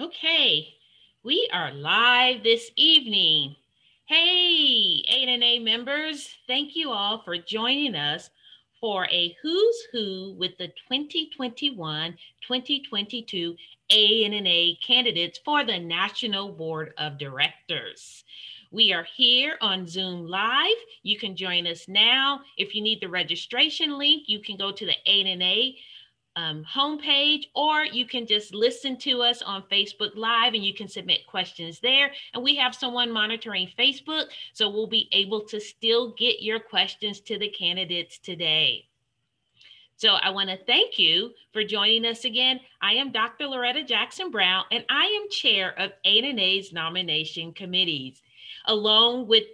Okay, we are live this evening. Hey, A&A members, thank you all for joining us for a Who's Who with the 2021-2022 A&A candidates for the National Board of Directors. We are here on Zoom Live. You can join us now. If you need the registration link, you can go to the A&A homepage, or you can just listen to us on Facebook Live and you can submit questions there. And we have someone monitoring Facebook, so we'll be able to still get your questions to the candidates today. So I want to thank you for joining us again. I am Dr. Loretta Jackson Brown, and I am chair of A&A's nomination committees, along with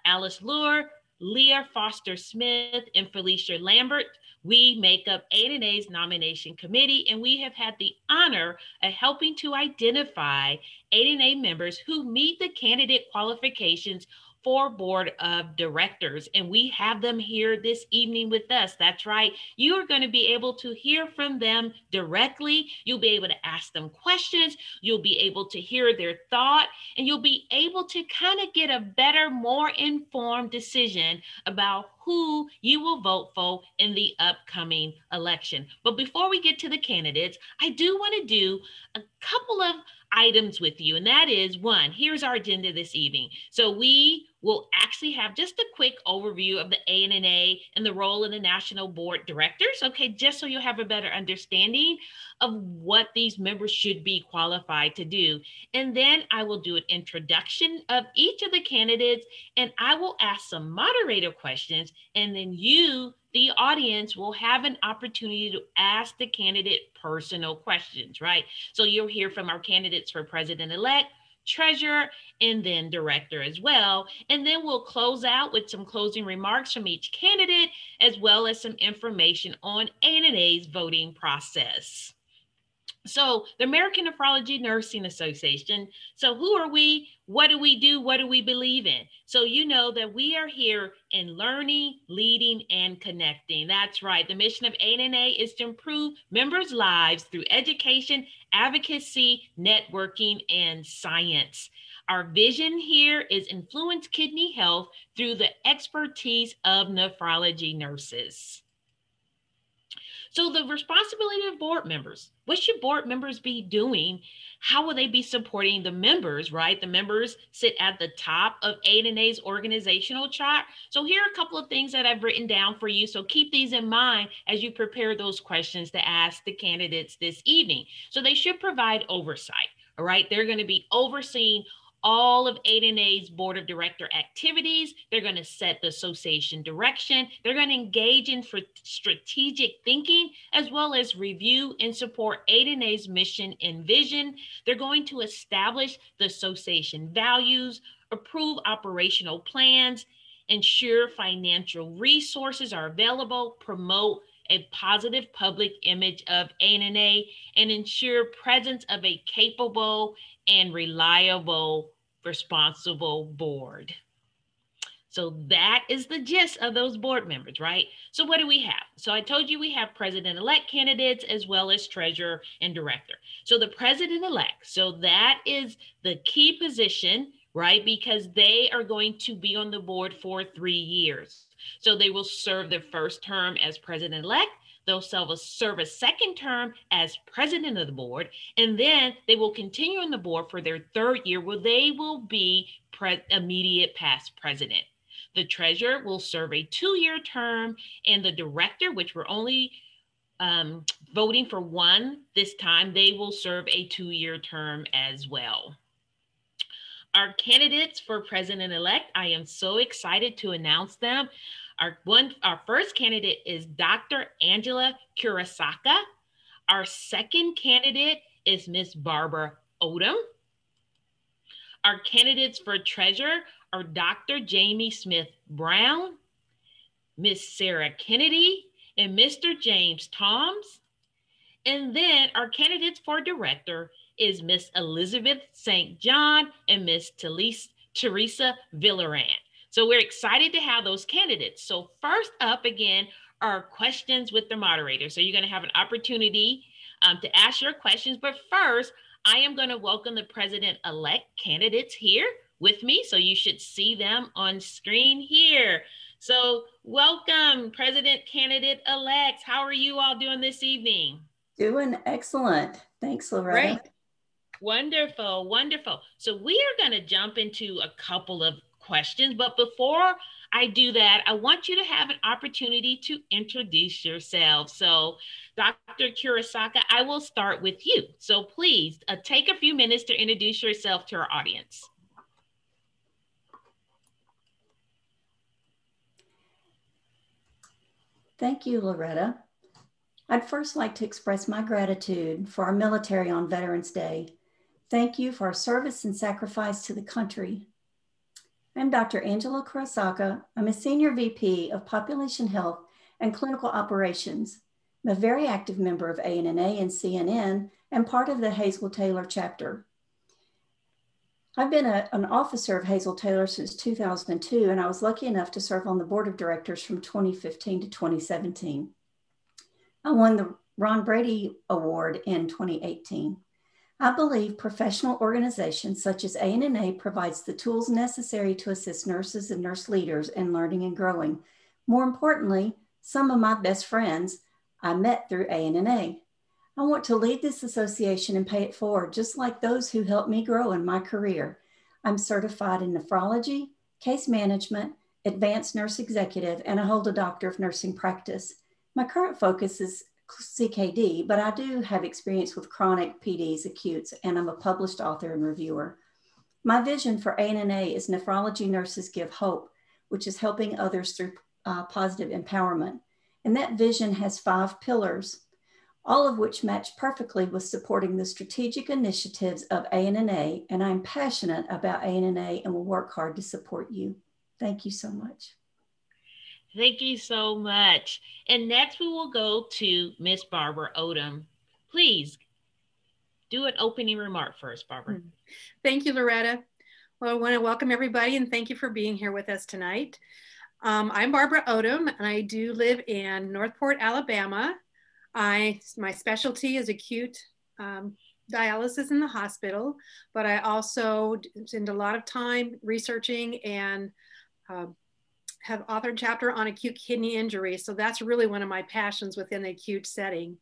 Alice Lure, Leah Foster Smith, and Felicia Lambert. We make up A&A's nomination committee, and we have had the honor of helping to identify A&A members who meet the candidate qualifications for board of directors. And we have them here this evening with us. That's right. You are going to be able to hear from them directly. You'll be able to ask them questions. You'll be able to hear their thought, and you'll be able to kind of get a better, more informed decision about who you will vote for in the upcoming election. But before we get to the candidates, I do want to do a couple of items with you. And that is, one, here's our agenda this evening. So we will actually have just a quick overview of the A&A and the role of the National Board Directors, okay, just so you'll have a better understanding of what these members should be qualified to do. And then I will do an introduction of each of the candidates, and I will ask some moderator questions, and then you, the audience, will have an opportunity to ask the candidate personal questions, right? So you'll hear from our candidates for president-elect, treasurer, and then director as well. And then we'll close out with some closing remarks from each candidate, as well as some information on A&A's voting process. So the American Nephrology Nursing Association. So who are we? What do we do? What do we believe in? So you know that we are here in learning, leading, and connecting. That's right. The mission of A&A is to improve members' lives through education, advocacy, networking, and science. Our vision here is influence kidney health through the expertise of nephrology nurses. So the responsibility of board members, what should board members be doing? How will they be supporting the members, right? The members sit at the top of A&A's organizational chart. So here are a couple of things that I've written down for you. So keep these in mind as you prepare those questions to ask the candidates this evening. So they should provide oversight, all right? They're going to be overseeing all of A&A's board of director activities. They're going to set the association direction. They're going to engage in strategic thinking, as well as review and support A&A's mission and vision. They're going to establish the association values, approve operational plans, ensure financial resources are available, promote a positive public image of A&A, and ensure presence of a capable and reliable, responsible board. So that is the gist of those board members, right? So what do we have? So I told you we have president-elect candidates as well as treasurer and director. So the president-elect, so that is the key position, right? Because they are going to be on the board for 3 years. So they will serve their first term as president-elect. They'll serve a second term as president of the board, and then they will continue on the board for their third year, where they will be immediate past president. The treasurer will serve a 2-year term, and the director, which we're only voting for one this time, they will serve a 2-year term as well. Our candidates for president-elect, I am so excited to announce them. Our first candidate is Dr. Angela Krasaka. Our second candidate is Miss Barbara Odom. Our candidates for treasurer are Dr. Jamie Smith Brown, Miss Sarah Kennedy, and Mr. James Toms. And then our candidates for director is Miss Elizabeth St. John and Miss Theresa Milleran. So we're excited to have those candidates. So first up again are questions with the moderator. So you're going to have an opportunity to ask your questions. But first, I am going to welcome the president-elect candidates here with me, so you should see them on screen here. So welcome, President candidate-elects. How are you all doing this evening? Doing excellent. Thanks, Loretta. Great. Wonderful, wonderful. So we are going to jump into a couple of questions, but before I do that, I want you to have an opportunity to introduce yourself. So Dr. Krasaka, I will start with you. So please take a few minutes to introduce yourself to our audience. Thank you, Loretta. I'd first like to express my gratitude for our military on Veterans Day. Thank you for our service and sacrifice to the country. I'm Dr. Angela Krasaka. I'm a Senior VP of Population Health and Clinical Operations. I'm a very active member of ANNA and CNN and part of the Hazel-Taylor chapter. I've been an officer of Hazel-Taylor since 2002, and I was lucky enough to serve on the board of directors from 2015 to 2017. I won the Ron Brady Award in 2018. I believe professional organizations such as ANNA provides the tools necessary to assist nurses and nurse leaders in learning and growing. More importantly, some of my best friends I met through ANNA. I want to lead this association and pay it forward, just like those who helped me grow in my career. I'm certified in nephrology, case management, advanced nurse executive, and I hold a doctor of nursing practice. My current focus is CKD, but I do have experience with chronic PDs, acutes, and I'm a published author and reviewer. My vision for ANNA is Nephrology Nurses Give Hope, which is helping others through positive empowerment. And that vision has 5 pillars, all of which match perfectly with supporting the strategic initiatives of ANNA, and I'm passionate about ANNA and will work hard to support you. Thank you so much. Thank you so much. And next we will go to Miss Barbara Odom. Please do an opening remark first, Barbara. Thank you, Loretta. Well, I want to welcome everybody and thank you for being here with us tonight. I'm Barbara Odom and I do live in Northport, Alabama. My specialty is acute dialysis in the hospital, but I also spend a lot of time researching and have authored a chapter on acute kidney injury. So that's really one of my passions within the acute setting.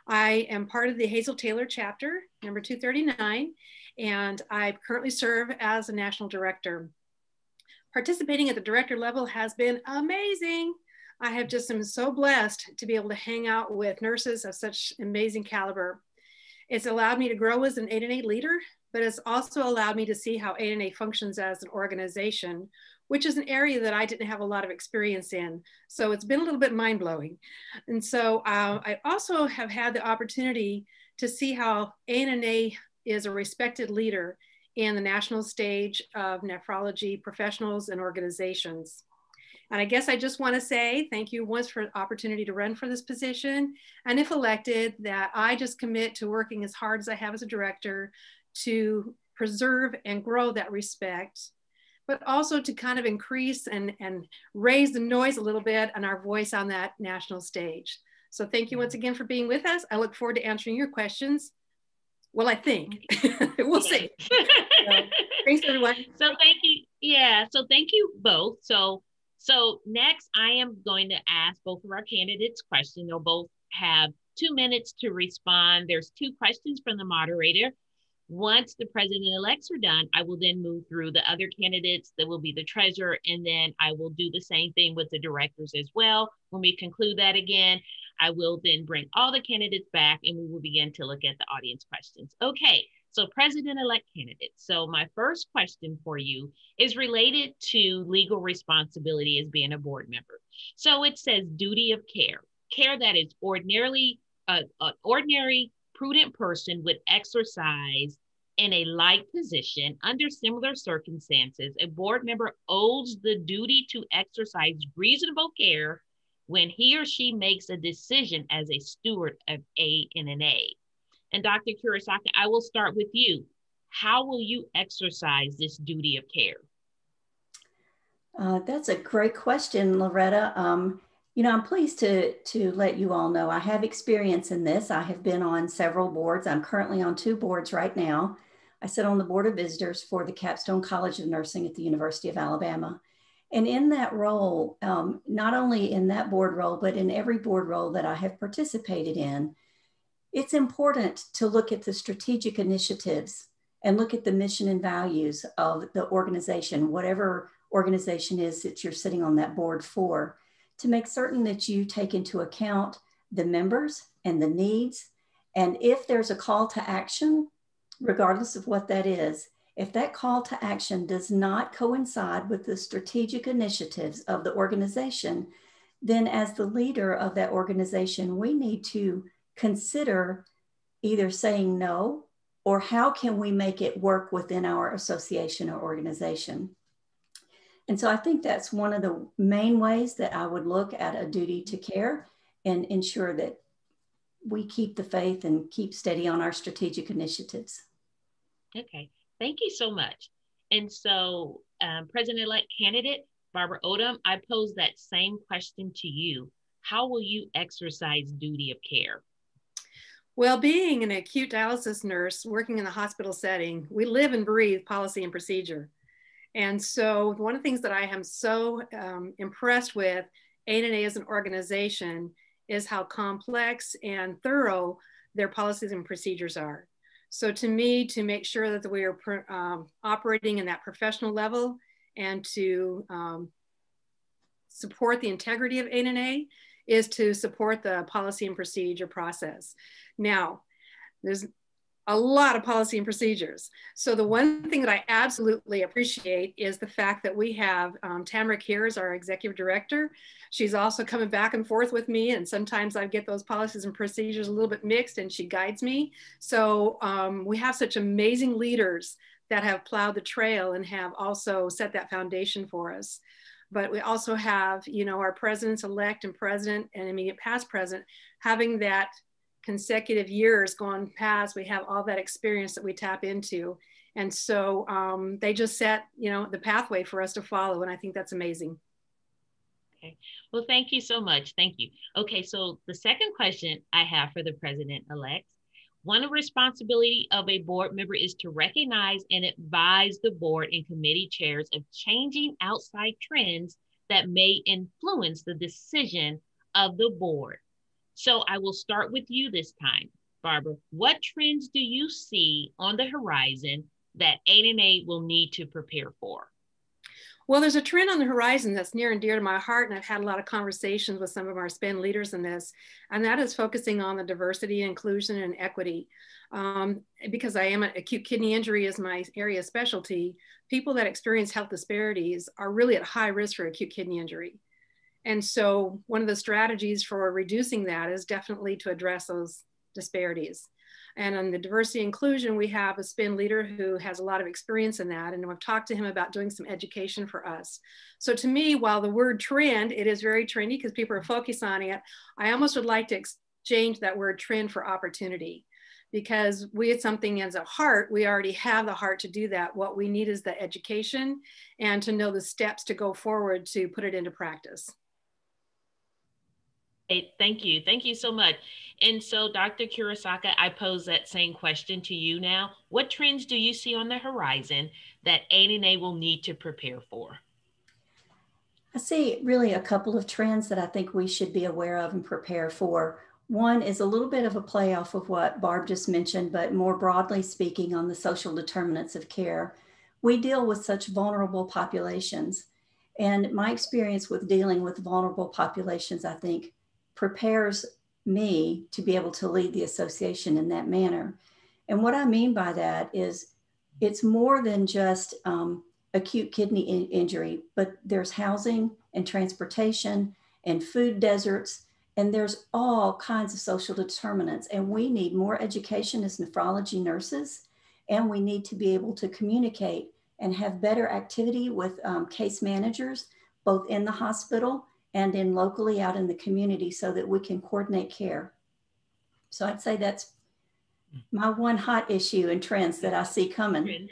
I am part of the Hazel-Taylor chapter, number 239, and I currently serve as a national director. Participating at the director level has been amazing. I have just been so blessed to be able to hang out with nurses of such amazing caliber. It's allowed me to grow as an ANNA leader, but it's also allowed me to see how ANNA functions as an organization, which is an area that I didn't have a lot of experience in. So it's been a little bit mind-blowing. And so I also have had the opportunity to see how ANNA is a respected leader in the national stage of nephrology professionals and organizations. And I guess I just want to say thank you once for the opportunity to run for this position. And if elected, that I just commit to working as hard as I have as a director to preserve and grow that respect, but also to kind of increase and raise the noise a little bit and our voice on that national stage. So thank you once again for being with us. I look forward to answering your questions. Well, I think. We'll see. So, thanks, everyone. So thank you. Yeah, so thank you both. So next I am going to ask both of our candidates questions. They'll both have 2 minutes to respond. There's 2 questions from the moderator. Once the president-elects are done, I will then move through the other candidates that will be the treasurer, and then I will do the same thing with the directors as well. When we conclude that again, I will then bring all the candidates back and we will begin to look at the audience questions. Okay, so president-elect candidates. So my first question for you is related to legal responsibility as being a board member. So it says duty of care, care that is ordinarily, an ordinary prudent person would exercise in a like position under similar circumstances. A board member owes the duty to exercise reasonable care when he or she makes a decision as a steward of ANNA. And Dr. Krasaka, I will start with you. How will you exercise this duty of care? That's a great question, Loretta. You know, I'm pleased to let you all know I have experience in this. I have been on several boards. I'm currently on 2 boards right now. I sit on the Board of Visitors for the Capstone College of Nursing at the University of Alabama. And in that role, not only in that board role, but in every board role that I have participated in, it's important to look at the strategic initiatives and look at the mission and values of the organization, whatever organization is that you're sitting on that board for, to make certain that you take into account the members and the needs. And if there's a call to action, regardless of what that is, if that call to action does not coincide with the strategic initiatives of the organization, then as the leader of that organization, we need to consider either saying no, or how can we make it work within our association or organization. And so I think that's one of the main ways that I would look at a duty to care and ensure that we keep the faith and keep steady on our strategic initiatives. Okay, thank you so much. And so President-elect candidate Barbara Odom, I pose that same question to you. How will you exercise duty of care? Well, being an acute dialysis nurse working in the hospital setting, we live and breathe policy and procedure. And so one of the things that I am so impressed with ANA as an organization is how complex and thorough their policies and procedures are. So to me, to make sure that we are operating in that professional level and to support the integrity of ANA is to support the policy and procedure process. Now, there's a lot of policy and procedures. So the one thing that I absolutely appreciate is the fact that we have Tamara here as our executive director. She's also coming back and forth with me, and sometimes I get those policies and procedures a little bit mixed, and she guides me. So we have such amazing leaders that have plowed the trail and have also set that foundation for us. But we also have, you know, our presidents-elect and president and immediate past president having that consecutive years gone past. We have all that experience that we tap into. And so they just set, you know, the pathway for us to follow. And I think that's amazing. Okay, well, thank you so much. Thank you. Okay, so the second question I have for the president-elect, one of the responsibility of a board member is to recognize and advise the board and committee chairs of changing outside trends that may influence the decision of the board. So I will start with you this time, Barbara. What trends do you see on the horizon that ANA will need to prepare for? Well, there's a trend on the horizon that's near and dear to my heart, and I've had a lot of conversations with some of our SPIN leaders in this, and that is focusing on the diversity, inclusion, and equity. Because I am an acute kidney injury as my area of specialty, people that experience health disparities are really at high risk for acute kidney injury. And so one of the strategies for reducing that is definitely to address those disparities. And on the diversity inclusion, we have a SPIN leader who has a lot of experience in that. And I've talked to him about doing some education for us. So to me, while the word trend, it is very trendy because people are focused on it, I almost would like to exchange that word trend for opportunity. Because we had something as a heart, we already have the heart to do that. What we need is the education and to know the steps to go forward to put it into practice. Hey, thank you. Thank you so much. And so, Dr. Krasaka, I pose that same question to you now. What trends do you see on the horizon that ANA will need to prepare for? I see really a couple of trends that I think we should be aware of and prepare for. One is a little bit of a play off of what Barb just mentioned, but more broadly speaking on the social determinants of care. We deal with such vulnerable populations. And my experience with dealing with vulnerable populations, I think, prepares me to be able to lead the association in that manner. And what I mean by that is it's more than just acute kidney injury, but there's housing and transportation and food deserts, and there's all kinds of social determinants. And we need more education as nephrology nurses, and we need to be able to communicate and have better activity with case managers, both in the hospital and in locally out in the community so that we can coordinate care. So I'd say that's my one hot issue and trends that I see coming.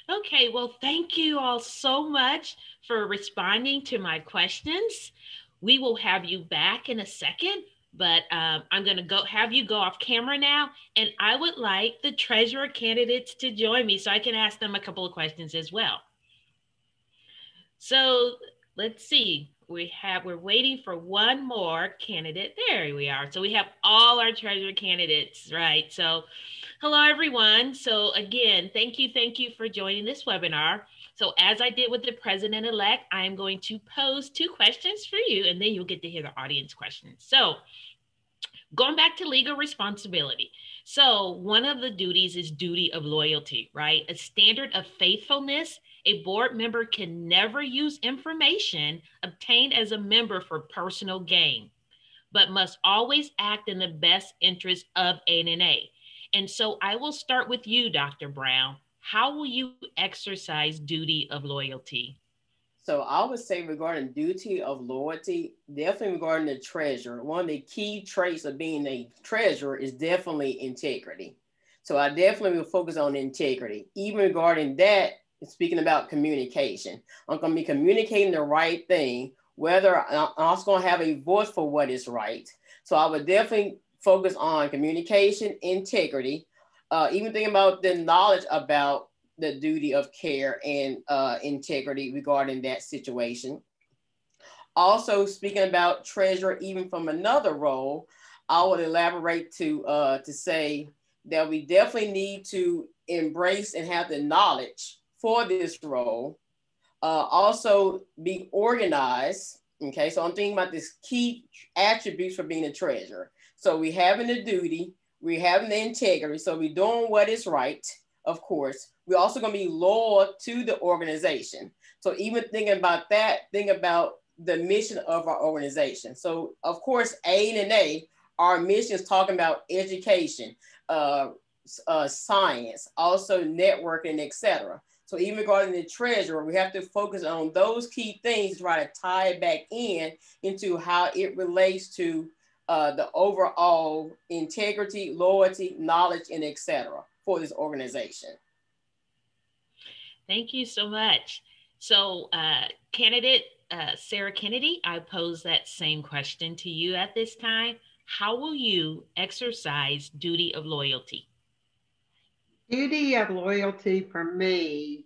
Okay, well, thank you all so much for responding to my questions. We will have you back in a second, but I'm going to have you go off camera now. And I would like the treasurer candidates to join me so I can ask them a couple of questions as well. So let's see. We're waiting for one more candidate. There we are. So we have all our treasurer candidates, right? So hello, everyone. So again, thank you for joining this webinar. So as I did with the president-elect, I'm going to pose 2 questions for you, and then you'll get to hear the audience questions. So going back to legal responsibility. So one of the duties is duty of loyalty, right? A standard of faithfulness. A board member can never use information obtained as a member for personal gain, but must always act in the best interest of ANA. And so I will start with you, Dr. Brown. How will you exercise duty of loyalty? So I would say regarding duty of loyalty, definitely regarding the treasurer, one of the key traits of being a treasurer is definitely integrity. So I definitely will focus on integrity. Even regarding that, speaking about communication, I'm going to be communicating the right thing, whether I'm also going to have a voice for what is right. So I would definitely focus on communication, integrity, even thinking about the knowledge about the duty of care and integrity regarding that situation. Also, speaking about treasurer, even from another role, I would elaborate to say that we definitely need to embrace and have the knowledge for this role. Also, be organized. Okay, so I'm thinking about this key attributes for being a treasurer. So we having the duty, we having the integrity. So we doing what is right, of course. We're also going to be loyal to the organization. So even thinking about that, think about the mission of our organization. So of course, ANA, our mission is talking about education, science, also networking, etc. So even regarding the treasurer, we have to focus on those key things to try to tie it back into how it relates to the overall integrity, loyalty, knowledge, and etc. for this organization. Thank you so much. So candidate Sarah Kennedy, I pose that same question to you at this time. How will you exercise duty of loyalty? Duty of loyalty for me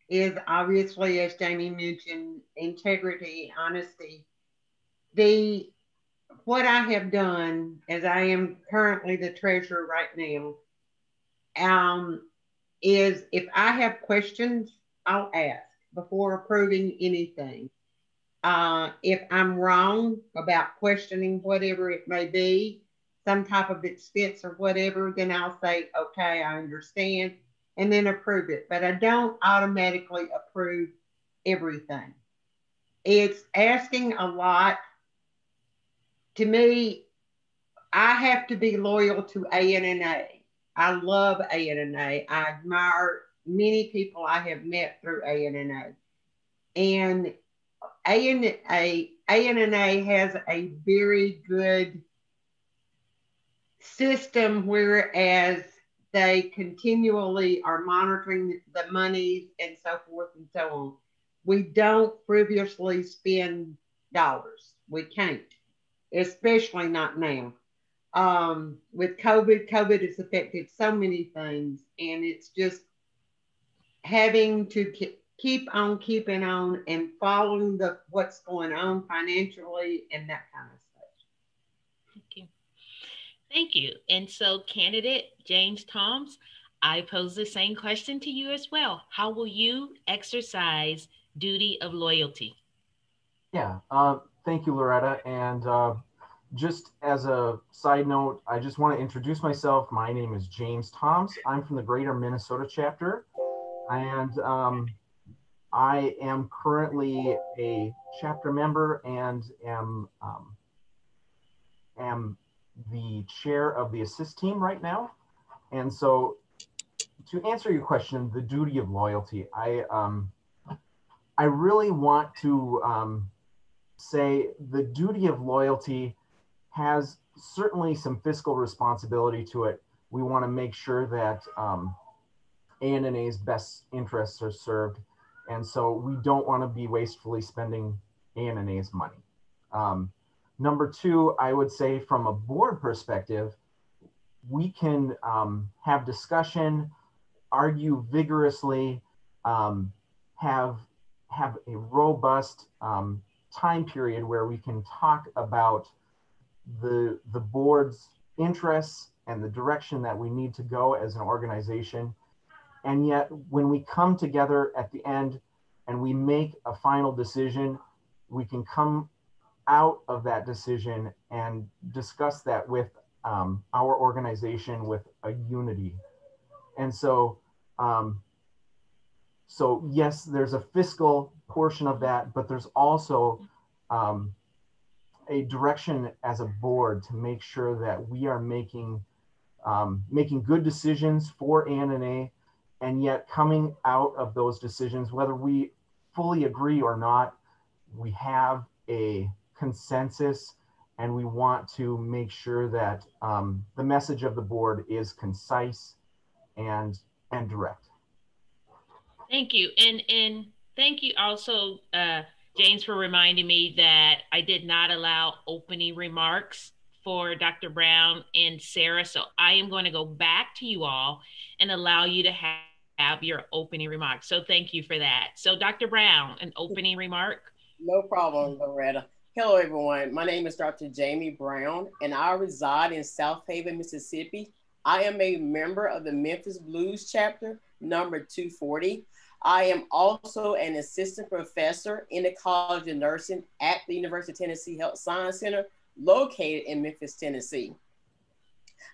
is obviously, as Jamie mentioned, integrity, honesty. What I have done, as I am currently the treasurer right now, is if I have questions, I'll ask before approving anything. If I'm wrong about questioning whatever it may be, some type of expense or whatever, then I'll say, okay, I understand, and then approve it. But I don't automatically approve everything. It's asking a lot. To me, I have to be loyal to ANNA. I love ANNA. I admire many people I have met through ANNA. And ANNA has a very good system, whereas they continually are monitoring the monies and so forth and so on. We don't frivolously spend dollars. We can't, especially not now. With COVID has affected so many things, and it's just having to keep on keeping on and following what's going on financially and that kind of stuff. Thank you. Thank you. And so, candidate James Toms, I pose the same question to you as well. How will you exercise duty of loyalty? Yeah, thank you, Loretta. And just as a side note, I just want to introduce myself. My name is James Toms. I'm from the Greater Minnesota chapter, and I am currently a chapter member and am the chair of the assist team right now. And so, to answer your question, the duty of loyalty, I really want to say the duty of loyalty has certainly some fiscal responsibility to it. We want to make sure that ANNA's best interests are served. And so we don't want to be wastefully spending ANNA's money. Number two, I would say from a board perspective, we can have discussion, argue vigorously, have a robust time period where we can talk about the board's interests and the direction that we need to go as an organization. And yet when we come together at the end and we make a final decision, we can come out of that decision and discuss that with our organization with a unity. And so, so yes, there's a fiscal portion of that, but there's also a direction as a board to make sure that we are making good decisions for ANNA, and yet coming out of those decisions, whether we fully agree or not, we have a consensus, and we want to make sure that the message of the board is concise and direct. Thank you. And thank you also, James, for reminding me that I did not allow opening remarks for Dr. Brown and Sarah. So I am going to go back to you all and allow you to have your opening remarks. So thank you for that. So Dr. Brown, an opening remark. No problem, Loretta. Hello, everyone. My name is Dr. Jamie Brown, and I reside in South Haven, Mississippi. I am a member of the Memphis Blues chapter, number 240. I am also an assistant professor in the College of Nursing at the University of Tennessee Health Science Center, located in Memphis, Tennessee.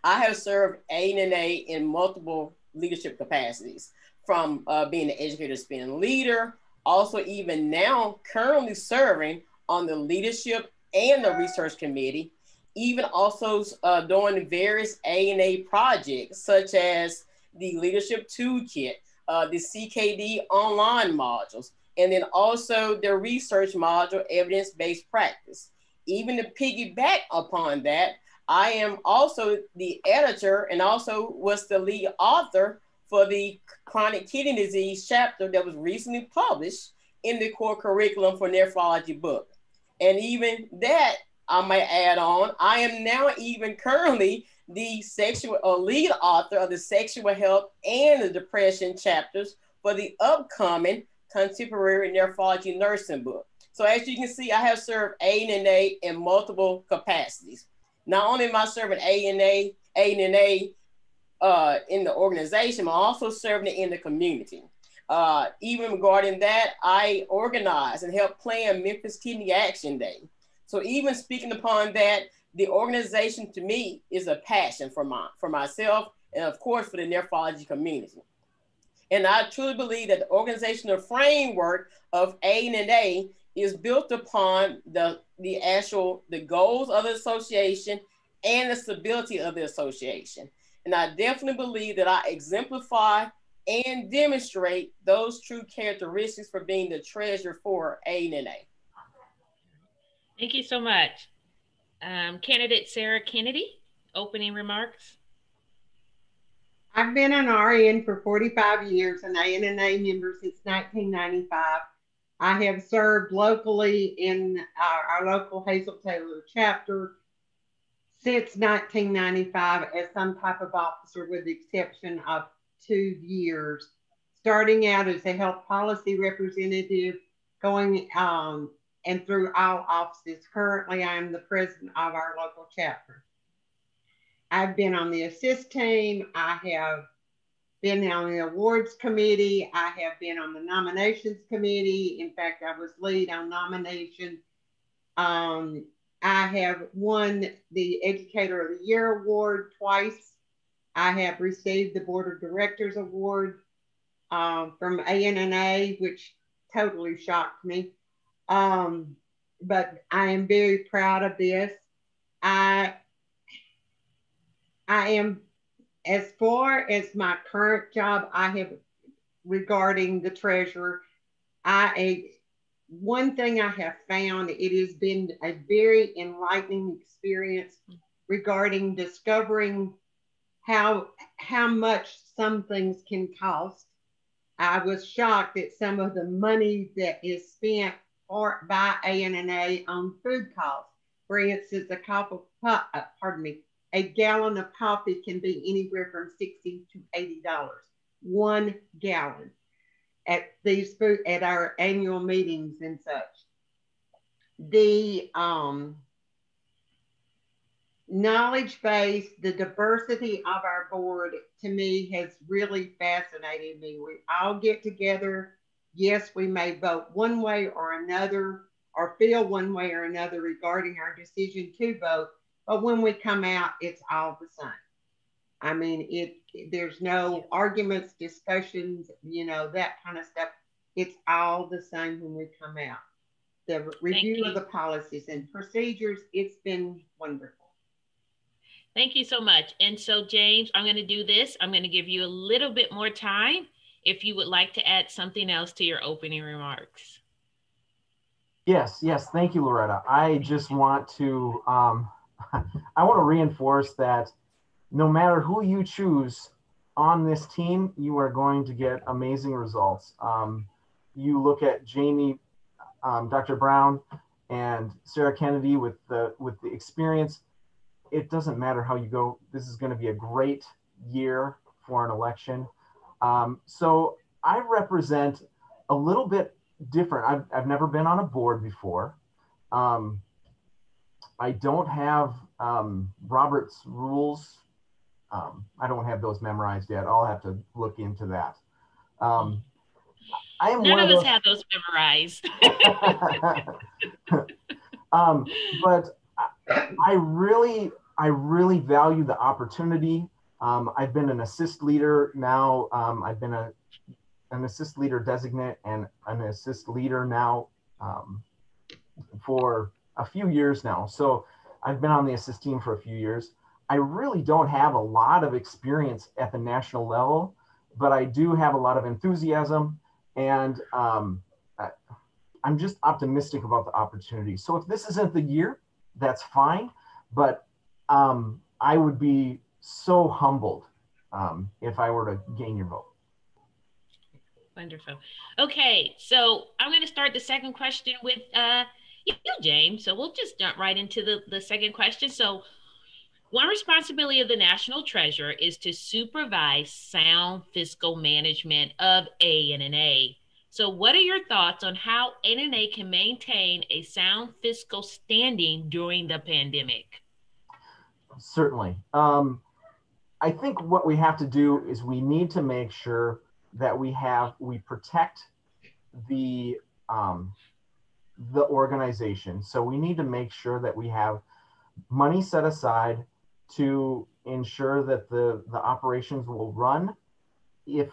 I have served ANNA in multiple leadership capacities, from being an educator to being a leader, also even now currently serving on the leadership and the research committee, even also doing various ANA projects such as the leadership toolkit, the CKD online modules, and then also the research module, evidence-based practice. Even to piggyback upon that, I am also the editor and also was the lead author for the chronic kidney disease chapter that was recently published in the core curriculum for nephrology book. And even that, I might add on, I am now even currently the lead author of the sexual health and the depression chapters for the upcoming contemporary nephrology nursing book. So as you can see, I have served ANNA in multiple capacities. Not only am I serving ANNA in the organization, but also serving it in the community. Even regarding that, I organize and help plan Memphis Kidney Action Day. So even speaking upon that, the organization to me is a passion for myself and of course for the nephrology community. And I truly believe that the organizational framework of ANNA is built upon the goals of the association and the stability of the association. And I definitely believe that I exemplify and demonstrate those true characteristics for being the treasurer for ANNA. Thank you so much. Candidate Sarah Kennedy, opening remarks. I've been an RN for 45 years, an ANNA member since 1995. I have served locally in our local Hazel Taylor chapter since 1995 as some type of officer, with the exception of 2 years, starting out as a health policy representative, going and through all offices. Currently, I am the president of our local chapter. I've been on the assist team. I have been on the awards committee. I have been on the nominations committee. In fact, I was lead on nomination. I have won the Educator of the Year award twice. I have received the Board of Directors award from ANNA, which totally shocked me. But I am very proud of this. I am, as far as my current job, I have, regarding the treasurer, one thing I have found, it has been a very enlightening experience regarding discovering how much some things can cost. I was shocked at some of the money that is spent or by ANNA on food costs. For instance, a gallon of coffee can be anywhere from $60 to $80. 1 gallon at our annual meetings and such. The knowledge base, the diversity of our board, to me, has really fascinated me. We all get together. Yes, we may vote one way or another, or feel one way or another regarding our decision to vote, but when we come out, it's all the same. I mean, there's no arguments, discussions, that kind of stuff. It's all the same when we come out. The review of the policies and procedures, it's been wonderful. Thank you so much. And so, James, I'm going to do this. I'm going to give you a little bit more time if you would like to add something else to your opening remarks. Yes. Thank you, Loretta. I just want to, I want to reinforce that no matter who you choose on this team, you are going to get amazing results. You look at Jamie, Dr. Brown, and Sarah Kennedy with the experience. It doesn't matter how you go. This is going to be a great year for an election. So I represent a little bit different. I've never been on a board before. I don't have Robert's rules. I don't have those memorized yet. I'll have to look into that. None of us have those memorized. But I really value the opportunity. I've been an assist leader now. I've been an assist leader designate and an assist leader now for a few years now. So I've been on the assist team for a few years. I really don't have a lot of experience at the national level, but I do have a lot of enthusiasm, and I'm just optimistic about the opportunity. So if this isn't the year, that's fine, but I would be so humbled if I were to gain your vote. Wonderful. Okay, so I'm going to start the second question with you, James. So we'll just jump right into the second question. So one responsibility of the National Treasurer is to supervise sound fiscal management of ANNA. So what are your thoughts on how ANNA can maintain a sound fiscal standing during the pandemic? Certainly. I think what we have to do is we need to make sure that we protect the organization. So we need to make sure that we have money set aside to ensure that the operations will run if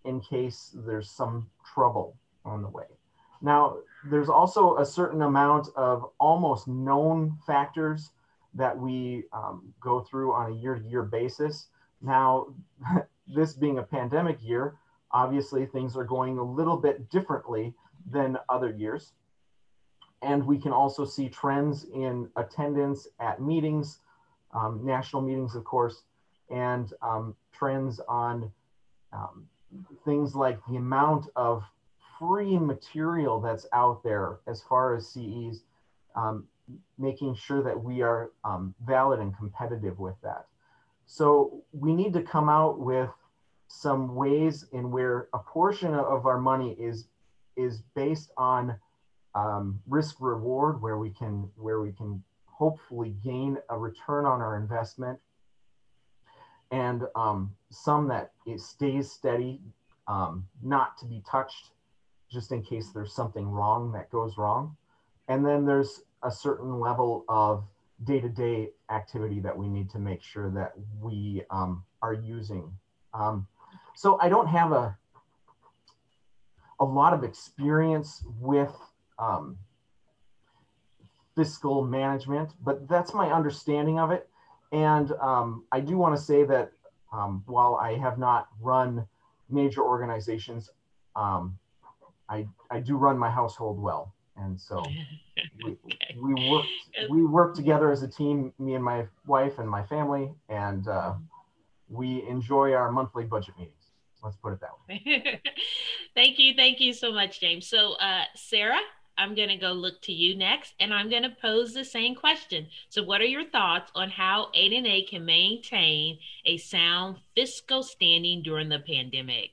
in case there's some trouble on the way. Now, there's also a certain amount of almost known factors that we go through on a year-to-year basis. Now, this being a pandemic year, obviously things are going a little bit differently than other years. And we can also see trends in attendance at meetings, national meetings, of course, and trends on things like the amount of free material that's out there as far as CEs, making sure that we are valid and competitive with that. So we need to come out with some ways in where a portion of our money is based on risk reward, where we can hopefully gain a return on our investment, and some that it stays steady, not to be touched, just in case there's something wrong that goes wrong. And then there's a certain level of day-to-day activity that we need to make sure that we are using. So I don't have a lot of experience with fiscal management, but that's my understanding of it. And I do want to say that while I have not run major organizations, I do run my household well. And so we work together as a team, me and my wife and my family, and we enjoy our monthly budget meetings. Let's put it that way. Thank you so much, James. So Sarah, I'm going to go look to you next, and I'm going to pose the same question. So what are your thoughts on how 8 can maintain a sound fiscal standing during the pandemic?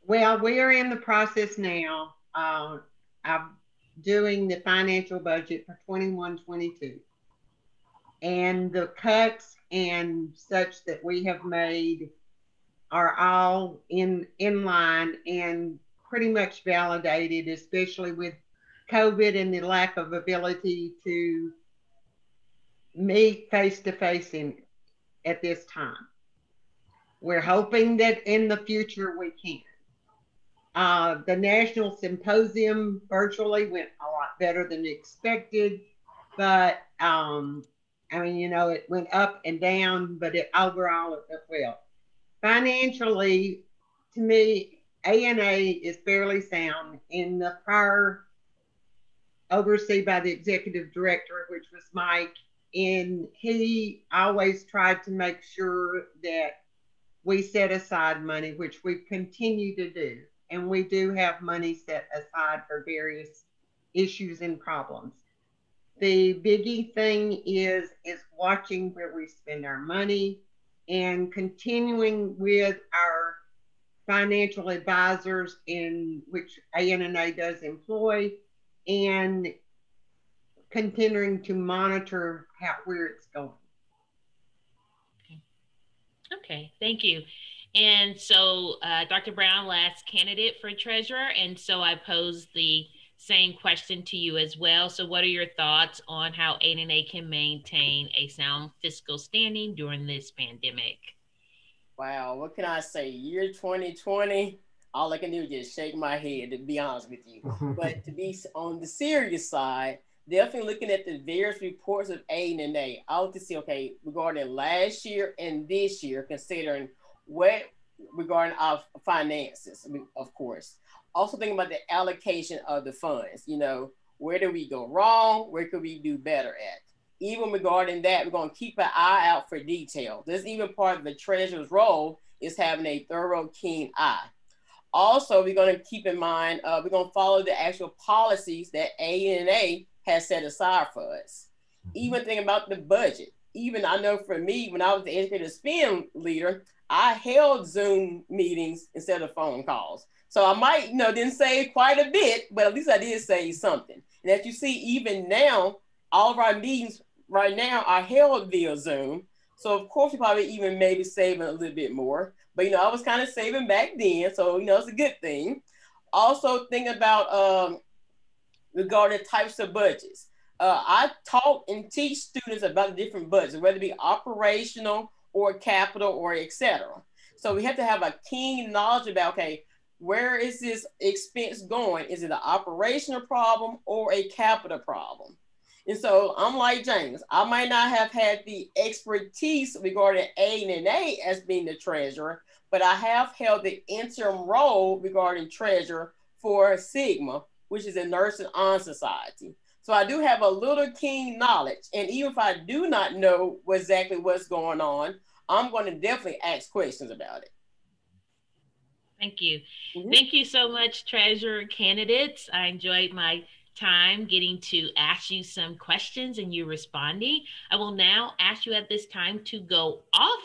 Well, we are in the process now of doing the financial budget for 21-22. And the cuts and such that we have made are all in line and pretty much validated, especially with COVID and the lack of ability to meet face to face at this time. We're hoping that in the future we can. The National Symposium virtually went a lot better than expected, but I mean, you know, it went up and down, but overall it went well. Financially, to me, ANA is fairly sound. In the prior overseen by the executive director, which was Mike, and he always tried to make sure that we set aside money, which we continue to do. And we do have money set aside for various issues and problems. The biggie thing is watching where we spend our money and continuing with our financial advisors, in which ANNA does employ, and continuing to monitor where it's going. Okay, thank you. And so Dr. Brown, last candidate for treasurer, and so I pose the same question to you as well. So what are your thoughts on how 8 can maintain a sound fiscal standing during this pandemic? Wow, what can I say? Year 2020, all I can do is just shake my head, to be honest with you. But to be on the serious side, definitely looking at the various reports of A&A, I want to see, okay, regarding last year and this year, considering what regarding our finances, of course. Also thinking about the allocation of the funds, you know, where do we go wrong? Where could we do better at? Even regarding that, we're going to keep an eye out for detail. This is even part of the treasurer's role, is having a thorough, keen eye. Also, we're going to keep in mind, we're going to follow the actual policies that ANA has set aside for us. Even thinking about the budget. Even I know for me, when I was the educator spend leader, I held Zoom meetings instead of phone calls. So I might, you know, didn't save quite a bit, but at least I did save something. And as you see, even now, all of our meetings right now are held via Zoom. So of course, we probably even maybe saving a little bit more. But, you know, I was kind of saving back then. So, you know, it's a good thing. Also think about regarding types of budgets. I talk and teach students about the different budgets, whether it be operational or capital or etc. So we have to have a keen knowledge about, okay, where is this expense going? Is it an operational problem or a capital problem? And so I'm like James, I might not have had the expertise regarding A&A as being the treasurer, but I have held the interim role regarding treasurer for Sigma, which is a nursing honor society. So I do have a little keen knowledge. And even if I do not know exactly what's going on, I'm going to definitely ask questions about it. Thank you. Thank you so much, treasurer candidates. I enjoyed my time getting to ask you some questions and you responding. I will now ask you at this time to go off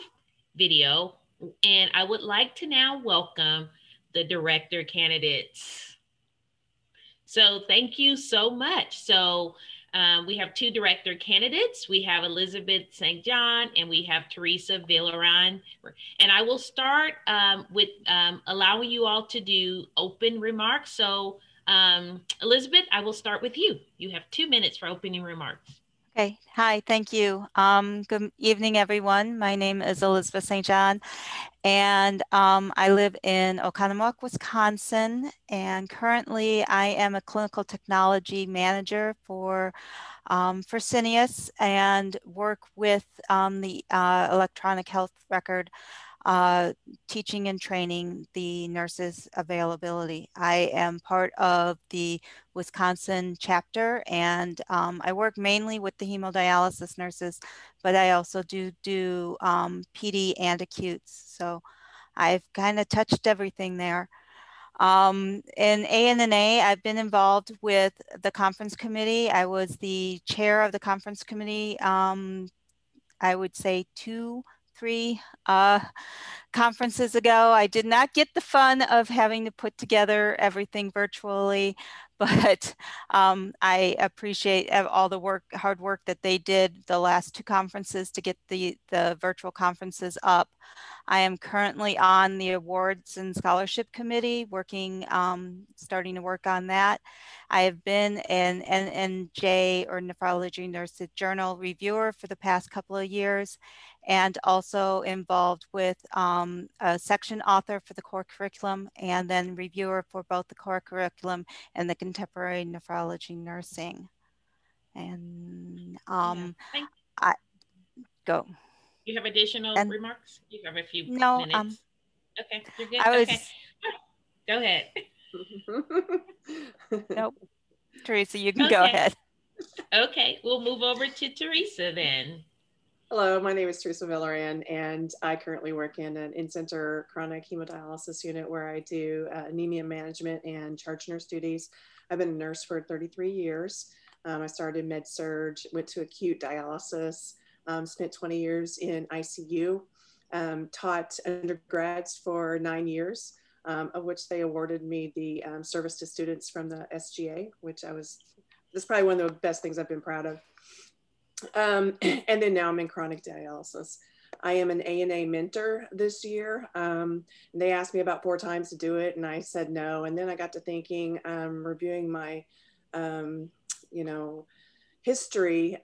video, and I would like to now welcome the director candidates. So thank you so much. So we have two director candidates. We have Elizabeth St. John and we have Theresa Milleran. And I will start with allowing you all to do open remarks. So Elizabeth, I will start with you. You have 2 minutes for opening remarks. Okay. Hi, thank you. Good evening, everyone. My name is Elizabeth St. John, and I live in Oconomowoc, Wisconsin, and currently I am a clinical technology manager for Fresenius and work with the electronic health record teaching and training the nurses availability. I am part of the Wisconsin chapter, and I work mainly with the hemodialysis nurses, but I also do PD and acutes. So I've kind of touched everything there. In ANNA, I've been involved with the conference committee. I was the chair of the conference committee, I would say 2-3 conferences ago. I did not get the fun of having to put together everything virtually, but I appreciate all the hard work that they did the last 2 conferences to get the virtual conferences up. I am currently on the awards and scholarship committee working, starting to work on that. I have been an NNJ or Nephrology Nurses Journal reviewer for the past couple of years, and also involved with a section author for the core curriculum, and then reviewer for both the core curriculum and the contemporary nephrology nursing. And I go. You have additional remarks? You have a few minutes. Okay, you're good. Okay, go ahead. Nope, Theresa, you can go ahead. Okay, we'll move over to Theresa then. Hello, my name is Theresa Milleran, and I currently work in an in-center chronic hemodialysis unit where I do anemia management and charge nurse duties. I've been a nurse for 33 years. I started in med-surg, went to acute dialysis, spent 20 years in ICU, taught undergrads for 9 years, of which they awarded me the service to students from the SGA, which that's probably one of the best things I've been proud of. And then now I'm in chronic dialysis. I am an ANA mentor this year. They asked me about 4 times to do it, and I said no. And then I got to thinking, reviewing my, history.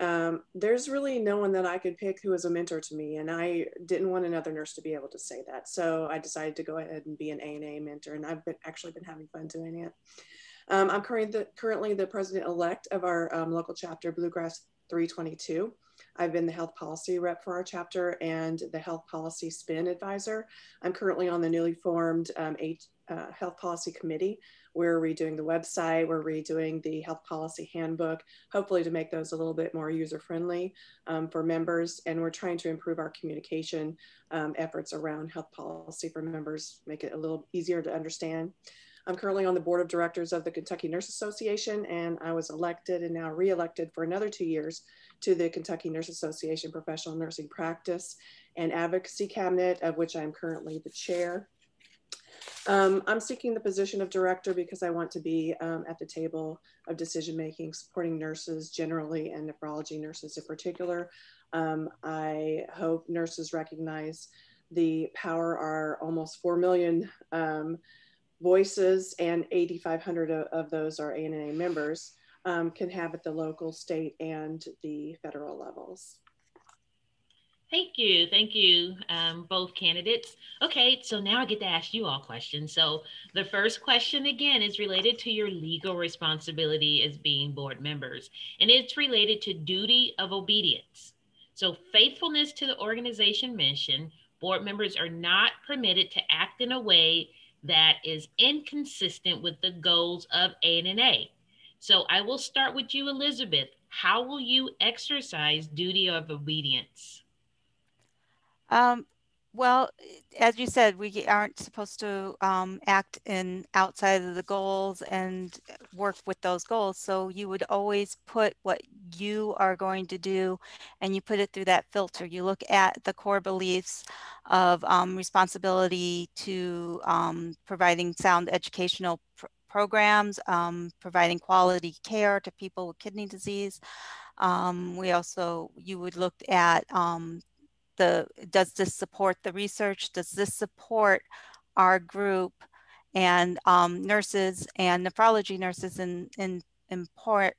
There's really no one that I could pick who was a mentor to me, and I didn't want another nurse to be able to say that. So I decided to go ahead and be an ANA mentor, and I've actually been having fun doing it. I'm currently the president-elect of our local chapter, Bluegrass 322. I've been the health policy rep for our chapter and the health policy spin advisor. I'm currently on the newly formed health policy committee. We're redoing the website, we're redoing the health policy handbook, hopefully to make those a little bit more user-friendly for members. And we're trying to improve our communication efforts around health policy for members, make it a little easier to understand. I'm currently on the board of directors of the Kentucky Nurse Association, and I was elected and now re-elected for another 2 years to the Kentucky Nurse Association Professional Nursing Practice and Advocacy Cabinet, of which I'm currently the chair. I'm seeking the position of director because I want to be at the table of decision-making, supporting nurses generally and nephrology nurses in particular. I hope nurses recognize the power our almost 4 million voices, and 8,500 of those are ANA members, can have at the local, state, and the federal levels. Thank you, both candidates. Okay, so now I get to ask you all questions. So the first question again is related to your legal responsibility as being board members, and it's related to duty of obedience. So faithfulness to the organization mission, board members are not permitted to act in a way that is inconsistent with the goals of ANNA. So I will start with you, Elizabeth. How will you exercise duty of obedience? Well, as you said, we aren't supposed to act outside of the goals and work with those goals. So you would always put what you are going to do, and you put it through that filter. You look at the core beliefs of responsibility to providing sound educational programs, providing quality care to people with kidney disease. You would look at does this support the research? Does this support our group and nurses and nephrology nurses in port?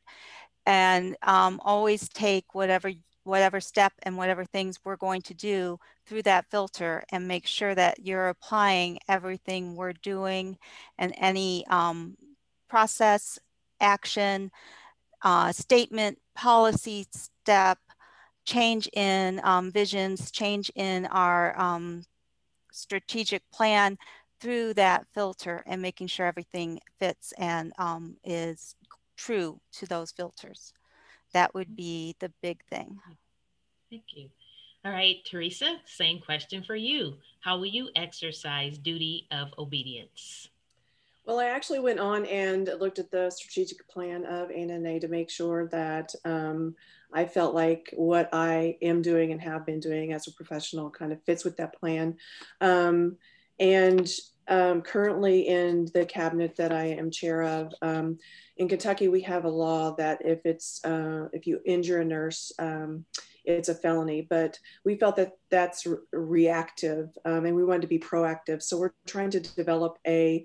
And always take whatever step and whatever things we're going to do through that filter, and make sure that you're applying everything we're doing, and any process, action, statement, policy, step, change in visions, change in our strategic plan through that filter, and making sure everything fits and is true to those filters. That would be the big thing. Thank you. All right, Theresa, same question for you. How will you exercise duty of obedience? Well, I actually went on and looked at the strategic plan of ANA to make sure that I felt like what I am doing and have been doing as a professional kind of fits with that plan. And currently in the cabinet that I am chair of, in Kentucky, we have a law that if you injure a nurse, it's a felony, but we felt that that's reactive and we wanted to be proactive. So we're trying to develop a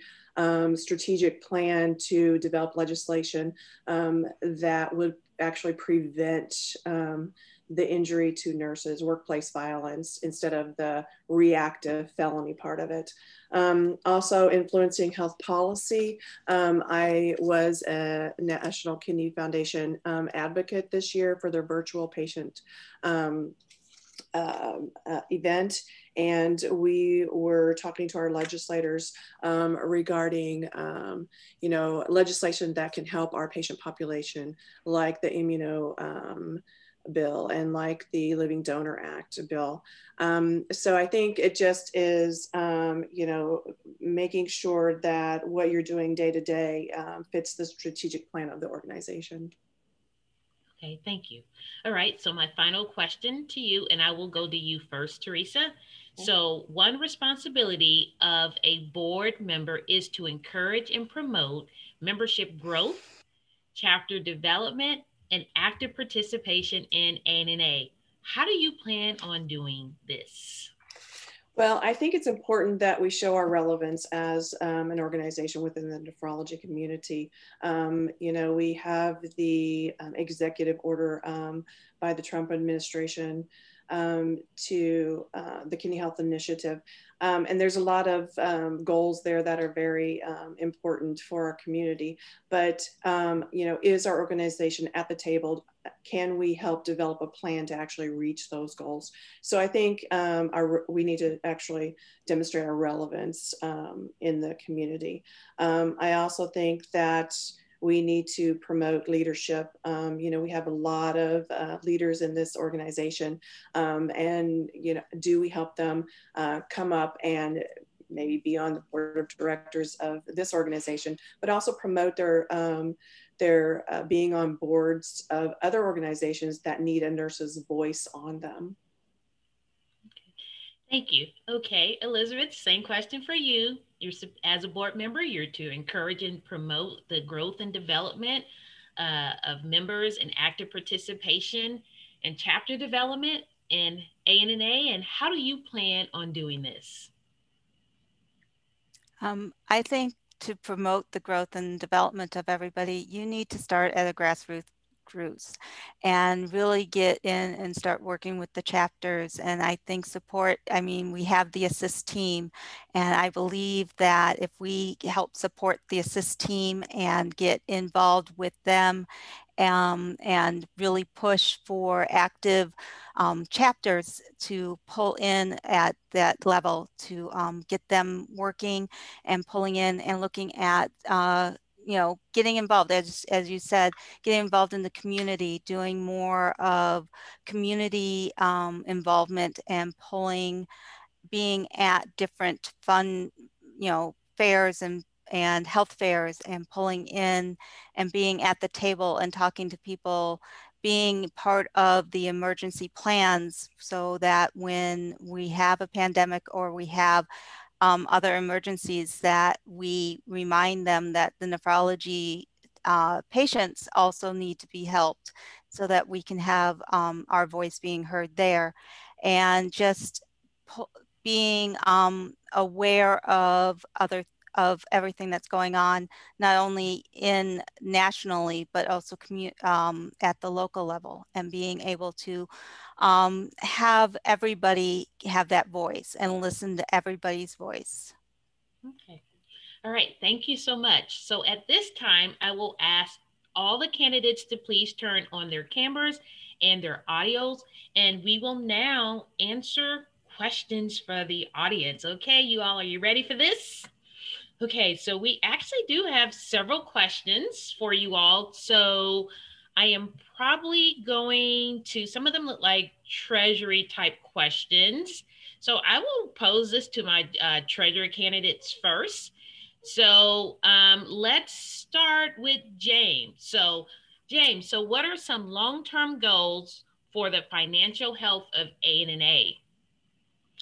strategic plan to develop legislation that would actually prevent the injury to nurses, workplace violence, instead of the reactive felony part of it. Also influencing health policy. I was a National Kidney Foundation advocate this year for their virtual patient event. And we were talking to our legislators regarding, legislation that can help our patient population, like the immuno bill and like the Living Donor Act bill. So I think it just is, making sure that what you're doing day to day fits the strategic plan of the organization. Okay, thank you. All right, so my final question to you, and I will go to you first, Theresa. So one responsibility of a board member is to encourage and promote membership growth, chapter development, and active participation in ANA. How do you plan on doing this? Well, I think it's important that we show our relevance as an organization within the nephrology community. We have the executive order by the Trump administration to the Kidney Health Initiative. And there's a lot of goals there that are very important for our community. But, is our organization at the table? Can we help develop a plan to actually reach those goals? So I think we need to actually demonstrate our relevance in the community. I also think that we need to promote leadership. We have a lot of leaders in this organization, and do we help them come up and maybe be on the board of directors of this organization, but also promote their being on boards of other organizations that need a nurse's voice on them. Thank you. Okay, Elizabeth, same question for you. As a board member, you're to encourage and promote the growth and development of members and active participation and chapter development in ANA. And how do you plan on doing this? I think to promote the growth and development of everybody, you need to start at a grassroots and really get in and start working with the chapters. And I think we have the assist team, and I believe that if we help support the assist team and get involved with them and really push for active chapters to pull in at that level to get them working and pulling in and looking at getting involved, as you said, getting involved in the community, doing more of community involvement and being at different fun, fairs and health fairs and pulling in and being at the table and talking to people, being part of the emergency plans so that when we have a pandemic or we have other emergencies, that we remind them that the nephrology patients also need to be helped so that we can have our voice being heard there. And just being aware of everything that's going on, not only nationally, but also at the local level, and being able to have everybody have that voice and listen to everybody's voice. Okay. All right. Thank you so much. So at this time, I will ask all the candidates to please turn on their cameras and their audios, and we will now answer questions for the audience. Okay, you all, are you ready for this? Okay, so we actually do have several questions for you all. So I am probably going to, some of them look like treasury type questions. So I will pose this to my treasurer candidates first. So let's start with James. So James, so what are some long-term goals for the financial health of ANA?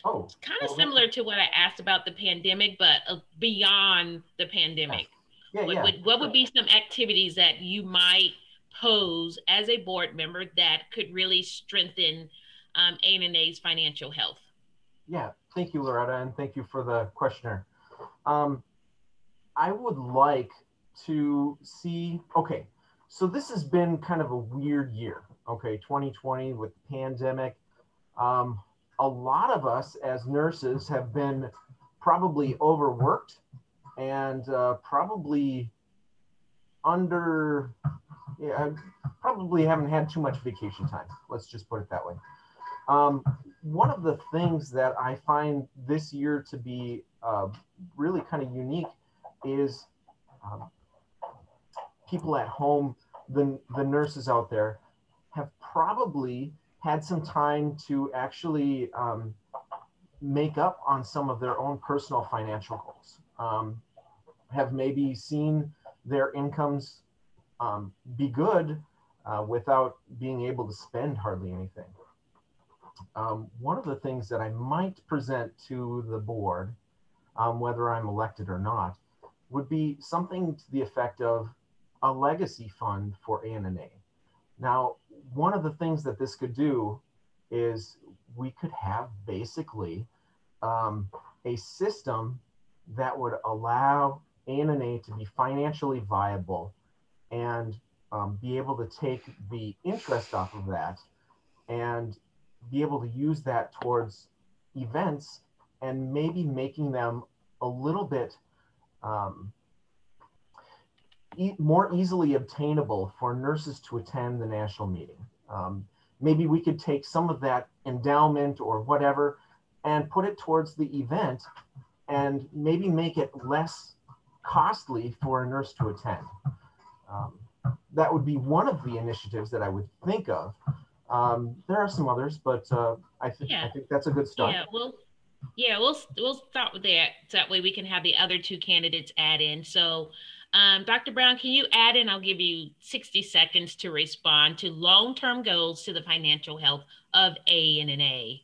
Oh, It's kind of similar to what I asked about the pandemic, but beyond the pandemic. Yeah. What would be some activities that you might pose as a board member that could really strengthen ANA's financial health? Yeah, thank you, Loretta, and thank you for the questioner. I would like to see, okay, so this has been kind of a weird year, okay, 2020 with the pandemic. A lot of us as nurses have been probably overworked and probably probably haven't had too much vacation time. Let's just put it that way. One of the things that I find this year to be really kind of unique is people at home, the nurses out there, have probably had some time to actually make up on some of their own personal financial goals. Have maybe seen their incomes be good without being able to spend hardly anything. One of the things that I might present to the board, whether I'm elected or not, would be something to the effect of a legacy fund for ANA. Now, one of the things that this could do is we could have basically a system that would allow ANA to be financially viable and be able to take the interest off of that and be able to use that towards events and maybe making them a little bit more easily obtainable for nurses to attend the national meeting. Maybe we could take some of that endowment or whatever and put it towards the event and maybe make it less costly for a nurse to attend. That would be one of the initiatives that I would think of. There are some others, but I think that's a good start. We'll start with that. So that way we can have the other two candidates add in. So, Dr. Brown, can you add in? I'll give you 60 seconds to respond to long-term goals to the financial health of ANA.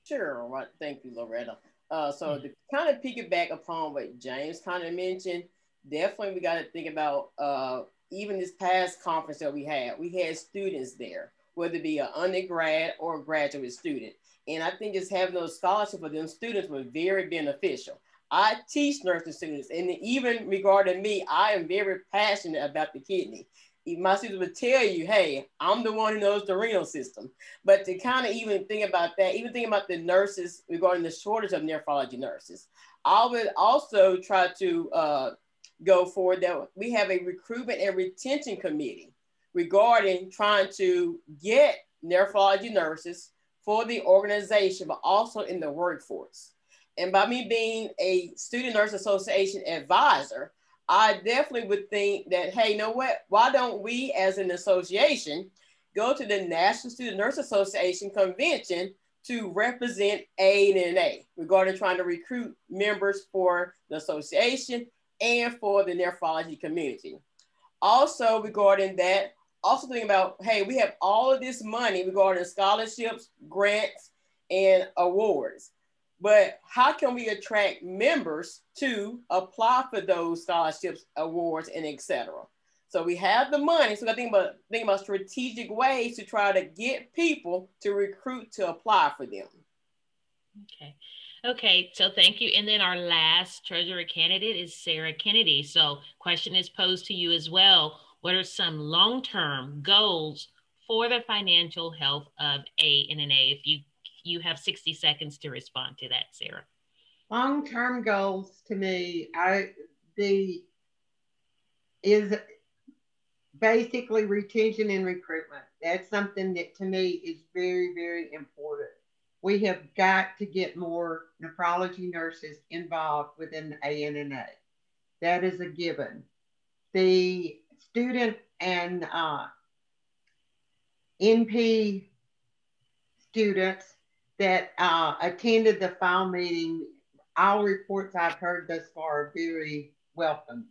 Sure. Right. Thank you, Loretta. So to kind of piggyback upon what James kind of mentioned, definitely we got to think about even this past conference that we had students there, whether it be an undergrad or a graduate student. And I think just having those scholarships for them students was very beneficial. I teach nursing students, and even regarding me, I am very passionate about the kidney. My students would tell you, hey, I'm the one who knows the renal system. But to kind of even think about that, even think about the nurses regarding the shortage of nephrology nurses, I would also try to go forward that we have a recruitment and retention committee regarding trying to get nephrology nurses for the organization, but also in the workforce. And by me being a Student Nurse Association advisor, I definitely would think that, hey, you know what? Why don't we as an association go to the National Student Nurse Association convention to represent ANA regarding trying to recruit members for the association and for the nephrology community. Also regarding that, also thinking about, hey, we have all of this money regarding scholarships, grants, and awards. But how can we attract members to apply for those scholarships, awards, and etc.? So we have the money. So I think about strategic ways to try to get people to recruit to apply for them. Okay, so thank you. And then our last treasurer candidate is Sarah Kennedy. So question is posed to you as well. What are some long-term goals for the financial health of ANA? If you have 60 seconds to respond to that, Sarah. Long-term goals to me, is basically retention and recruitment. That's something that to me is very, very important. We have got to get more nephrology nurses involved within the ANNA. That is a given. The student and NP students that attended the fall meeting, all reports I've heard thus far are very welcome.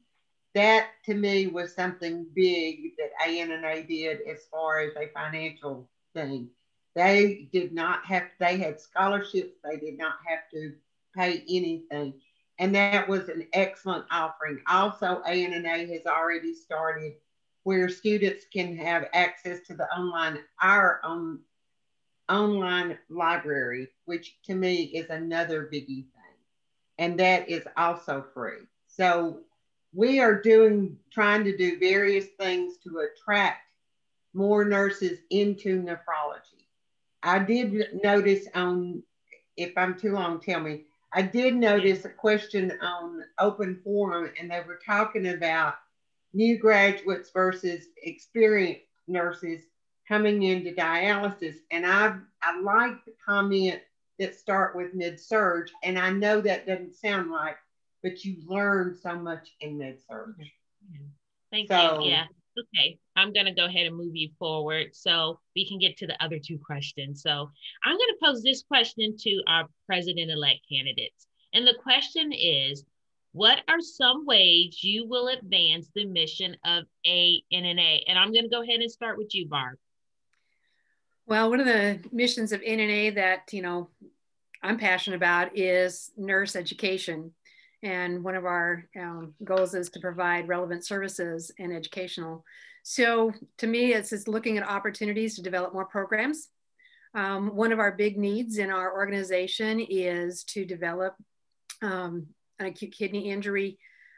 That to me was something big that ANNA did as far as a financial thing. They did not have, they had scholarships, they did not have to pay anything. And that was an excellent offering. Also, ANNA has already started where students can have access to the our own online library, which to me is another biggie thing. And that is also free. So we are trying to do various things to attract more nurses into nephrology. I did notice if I'm too long, tell me. I did notice a question on open forum, and they were talking about new graduates versus experienced nurses coming into dialysis. And I like the comment that start with mid-surge. And I know that doesn't sound right, but you learn so much in mid-surge. Thank you. Yeah. Okay. I'm going to go ahead and move you forward so we can get to the other two questions. So I'm going to pose this question to our president-elect candidates. And the question is, what are some ways you will advance the mission of ANNA? And I'm going to go ahead and start with you, Barb. Well, one of the missions of ANNA that, I'm passionate about is nurse education. And one of our goals is to provide relevant services and educational. So to me, it's just looking at opportunities to develop more programs. One of our big needs in our organization is to develop an acute kidney injury,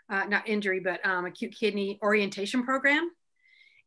acute kidney orientation program.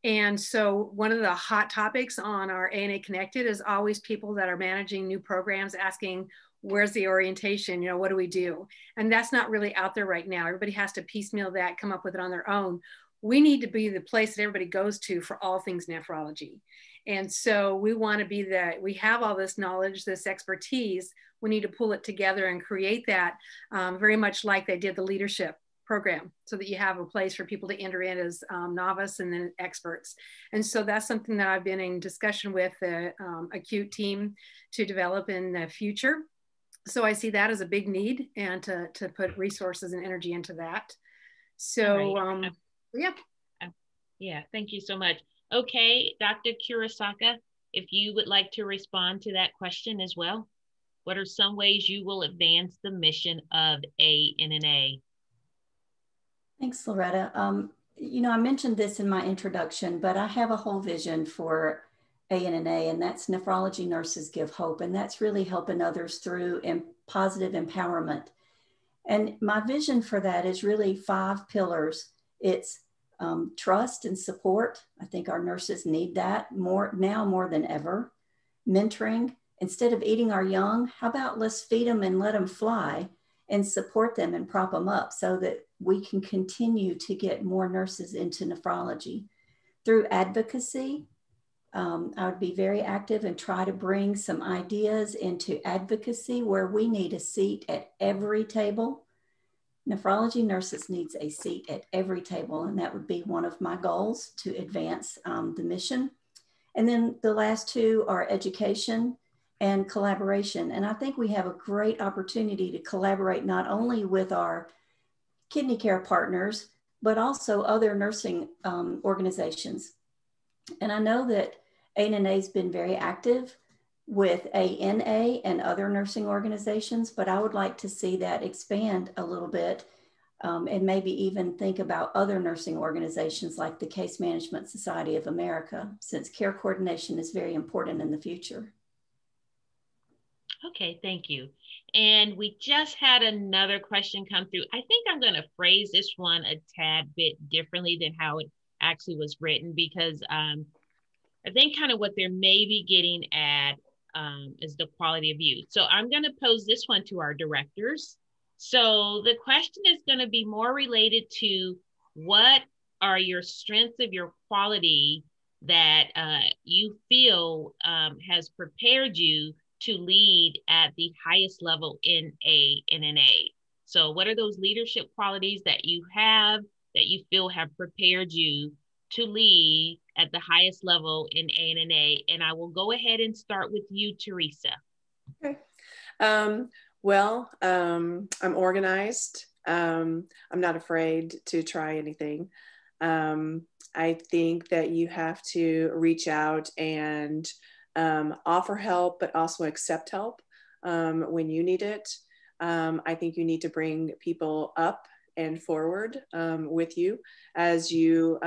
And so one of the hot topics on our ANA Connected is always people that are managing new programs asking, where's the orientation? What do we do? And that's not really out there right now. Everybody has to piecemeal that, come up with it on their own. We need to be the place that everybody goes to for all things nephrology. And so we want to be we have all this knowledge, this expertise. We need to pull it together and create that very much like they did the leadership program, so that you have a place for people to enter in as novice and then experts. And so that's something that I've been in discussion with the acute team to develop in the future. So I see that as a big need, and to put resources and energy into that. So right. Yeah, thank you so much. Okay, Dr. Krasaka, if you would like to respond to that question as well. What are some ways you will advance the mission of ANNA? Thanks, Loretta. I mentioned this in my introduction, but I have a whole vision for ANNA, and that's nephrology nurses give hope. And that's really helping others through positive empowerment. And my vision for that is really 5 pillars. It's trust and support. I think our nurses need that more than ever. Mentoring. Instead of eating our young, how about let's feed them and let them fly, and support them and prop them up so that we can continue to get more nurses into nephrology. Through advocacy, I would be very active and try to bring some ideas into advocacy where we need a seat at every table. Nephrology nurses needs a seat at every table, and that would be one of my goals to advance the mission. And then the last 2 are education and collaboration. And I think we have a great opportunity to collaborate not only with our kidney care partners, but also other nursing organizations. And I know that ANNA has been very active with ANA and other nursing organizations, but I would like to see that expand a little bit, and maybe even think about other nursing organizations like the Case Management Society of America, since care coordination is very important in the future. Okay, thank you. And we just had another question come through. I think I'm going to phrase this one a tad bit differently than how it actually was written, because I think kind of what they're maybe getting at is the quality of youth. So I'm going to pose this one to our directors. So the question is going to be more related to what are your strengths of your quality that you feel has prepared you to lead at the highest level in ANNA. So what are those leadership qualities that you have that you feel have prepared you to lead at the highest level in ANNA? And I will go ahead and start with you, Theresa. Okay. I'm organized. I'm not afraid to try anything. I think that you have to reach out and offer help, but also accept help when you need it. I think you need to bring people up and forward with you as you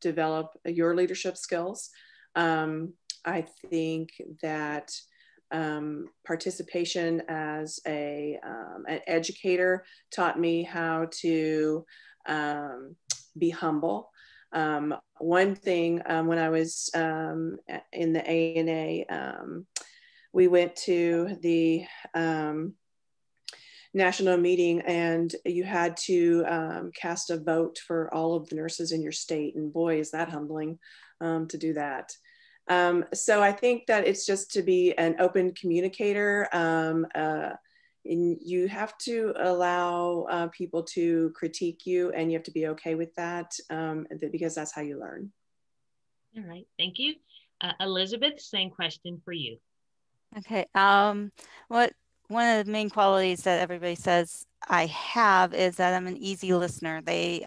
develop your leadership skills. I think that participation as an educator taught me how to be humble. One thing when I was in the ANA, we went to the national meeting, and you had to cast a vote for all of the nurses in your state. And boy, is that humbling to do that. So I think that it's just to be an open communicator. And you have to allow people to critique you, and you have to be okay with that because that's how you learn. All right, thank you. Elizabeth, same question for you. Okay. One of the main qualities that everybody says I have is that I'm an easy listener. They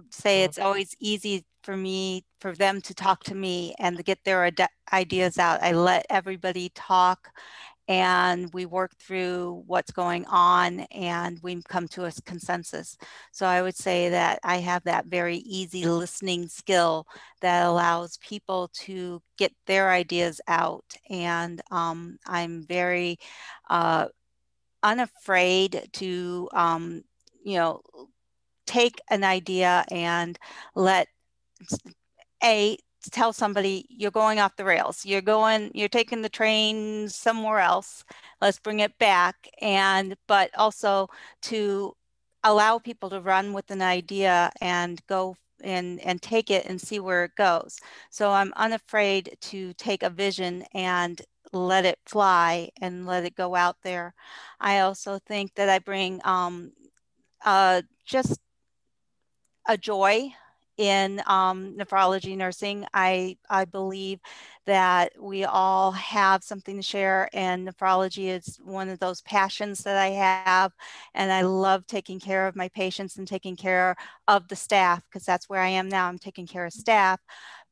say it's always easy for them to talk to me and to get their ideas out. I let everybody talk, and we work through what's going on, and we come to a consensus. So I would say that I have that very easy listening skill that allows people to get their ideas out. And I'm very unafraid to, take an idea and tell somebody you're going off the rails. You're taking the train somewhere else. Let's bring it back. But also to allow people to run with an idea and go and take it and see where it goes. So I'm unafraid to take a vision and let it fly and let it go out there. I also think that I bring just a joy in nephrology nursing. I believe that we all have something to share, and nephrology is one of those passions that I have. And I love taking care of my patients and taking care of the staff, because that's where I am now. I'm taking care of staff.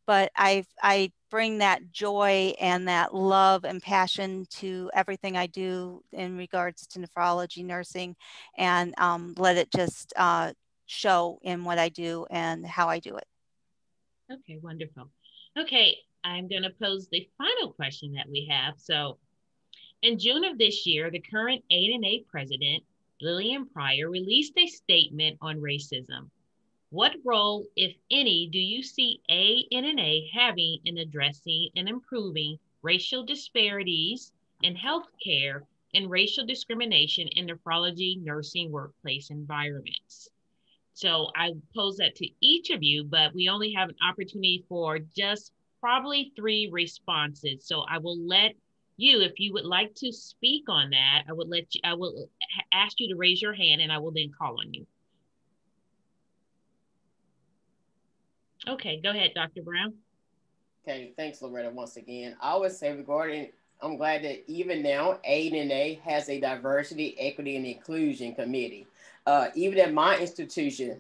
But I bring that joy and that love and passion to everything I do in regards to nephrology nursing, and let it just show in what I do and how I do it. Okay, wonderful. Okay, I'm going to pose the final question that we have. So, in June of this year, the current ANA president, Lillian Pryor, released a statement on racism. What role, if any, do you see ANA having in addressing and improving racial disparities in healthcare and racial discrimination in nephrology nursing workplace environments? So I pose that to each of you, but we only have an opportunity for just probably 3 responses. So I will let you, if you would like to speak on that, I will ask you to raise your hand, and I will then call on you. Okay, go ahead, Dr. Brown. Okay, thanks, Loretta, once again. I would say I'm glad that even now, ANA has a diversity, equity, and inclusion committee. Even at my institution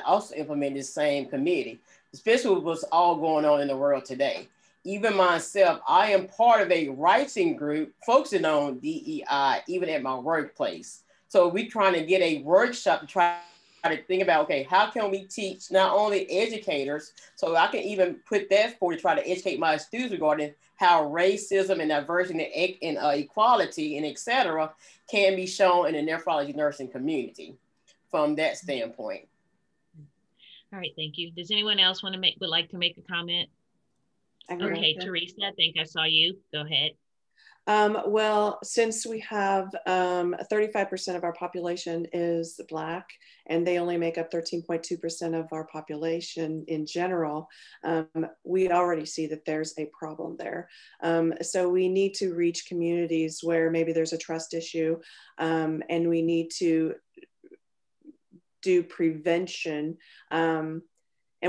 also implemented the same committee, especially with what's all going on in the world today. Even myself, I am part of a writing group focusing on DEI, even at my workplace. So we're trying to get a workshop to try to think about, okay, how can we teach not only educators, so I can even put that forward to try to educate my students regarding how racism and diversity and equality and et cetera can be shown in the nephrology nursing community from that standpoint. All right, thank you. Does anyone else would like to make a comment? Okay, Theresa, I think I saw you. Go ahead. Well, since we have 35% of our population is Black, and they only make up 13.2% of our population in general, we already see that there's a problem there. So we need to reach communities where maybe there's a trust issue, and we need to do prevention. And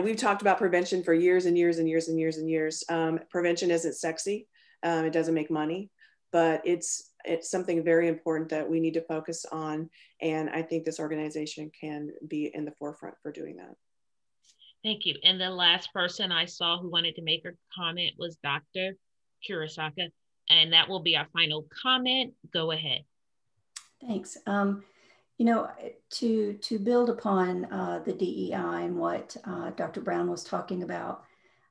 we've talked about prevention for years and years and years and years and years. Prevention isn't sexy. It doesn't make money, but it's it's something very important that we need to focus on. And I think this organization can be in the forefront for doing that. Thank you. And the last person I saw who wanted to make a comment was Dr. Krasaka, and that will be our final comment. Go ahead. Thanks. You know, to build upon the DEI and what Dr. Brown was talking about,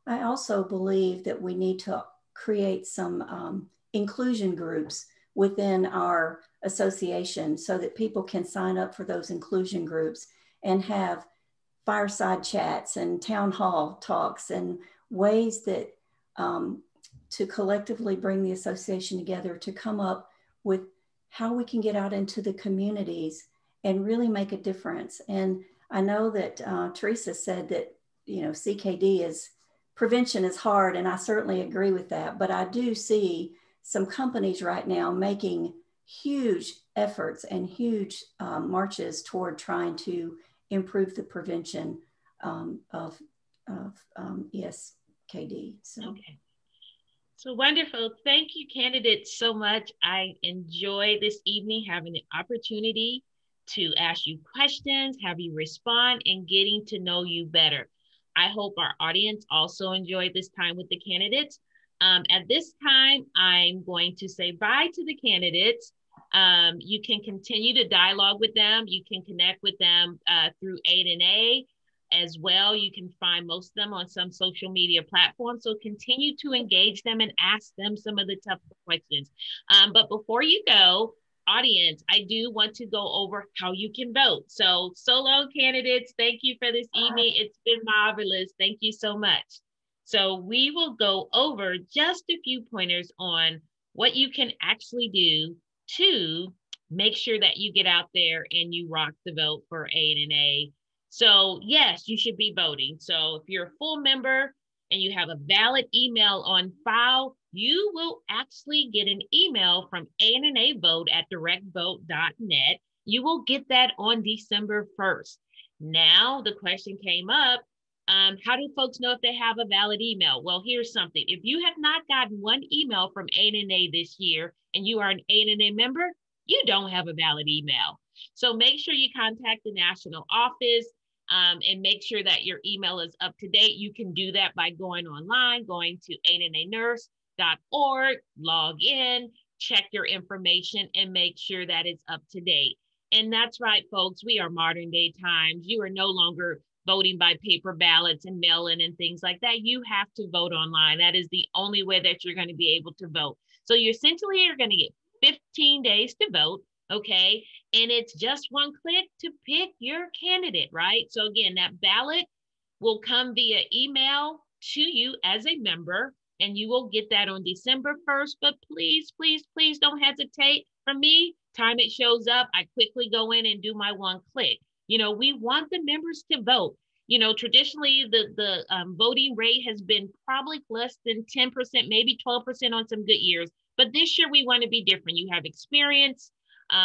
I also believe that we need to create some inclusion groups within our association so that people can sign up for those inclusion groups and have fireside chats and town hall talks and ways that to collectively bring the association together to come up with how we can get out into the communities and really make a difference. And I know that Theresa said that, you know, CKD is, prevention is hard, and I certainly agree with that, but I do see some companies right now making huge efforts and huge marches toward trying to improve the prevention of ESKD. So. Okay. So wonderful. Thank you, candidates, so much. I enjoy this evening having the opportunity to ask you questions, have you respond, and getting to know you better. I hope our audience also enjoyed this time with the candidates. At this time, I'm going to say bye to the candidates. You can continue to dialogue with them. You can connect with them through 8NA as well. You can find most of them on some social media platforms. So continue to engage them and ask them some of the tough questions. But before you go, audience, I do want to go over how you can vote. So solo candidates, thank you for this evening. It's been marvelous. Thank you so much. So we will go over just a few pointers on what you can actually do to make sure that you get out there and you rock the vote for 8NA. So yes, you should be voting. So if you're a full member and you have a valid email on file, you will actually get an email from 8NA Vote at directvote.net. You will get that on December 1st. Now the question came up, how do folks know if they have a valid email? Well, here's something. If you have not gotten one email from 8NA this year and you are an 8NA member, you don't have a valid email. So make sure you contact the national office and make sure that your email is up to date. You can do that by going online, going to 8nanurse.org, log in, check your information, and make sure that it's up to date. And that's right, folks, we are modern day times. You are no longer voting by paper ballots and mail-in and things like that. You have to vote online. That is the only way that you're going to be able to vote. So you essentially are going to get 15 days to vote. Okay, and it's just one click to pick your candidate, right? So again, that ballot will come via email to you as a member, and you will get that on December 1st. But please, please, please don't hesitate. For me, time it shows up, I quickly go in and do my one click. You know, we want the members to vote. You know, traditionally, the voting rate has been probably less than 10%, maybe 12% on some good years. But this year, we want to be different. You have experience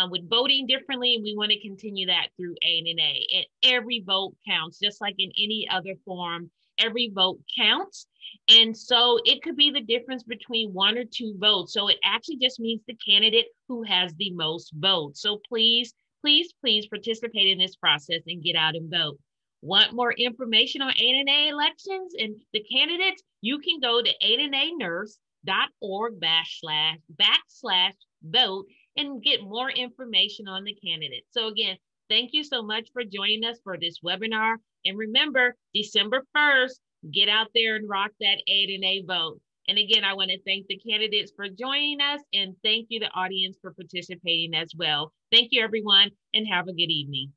with voting differently, and we want to continue that through 8NA. And every vote counts, just like in any other form. Every vote counts. And so it could be the difference between 1 or 2 votes. So it actually just means the candidate who has the most votes. So please, please, please participate in this process and get out and vote. Want more information on 8NA elections and the candidates? You can go to 8nanurse.org/vote and get more information on the candidates. So again, thank you so much for joining us for this webinar. And remember, December 1st, get out there and rock that 8NA vote. And again, I want to thank the candidates for joining us, and thank you, the audience, for participating as well. Thank you, everyone, and have a good evening.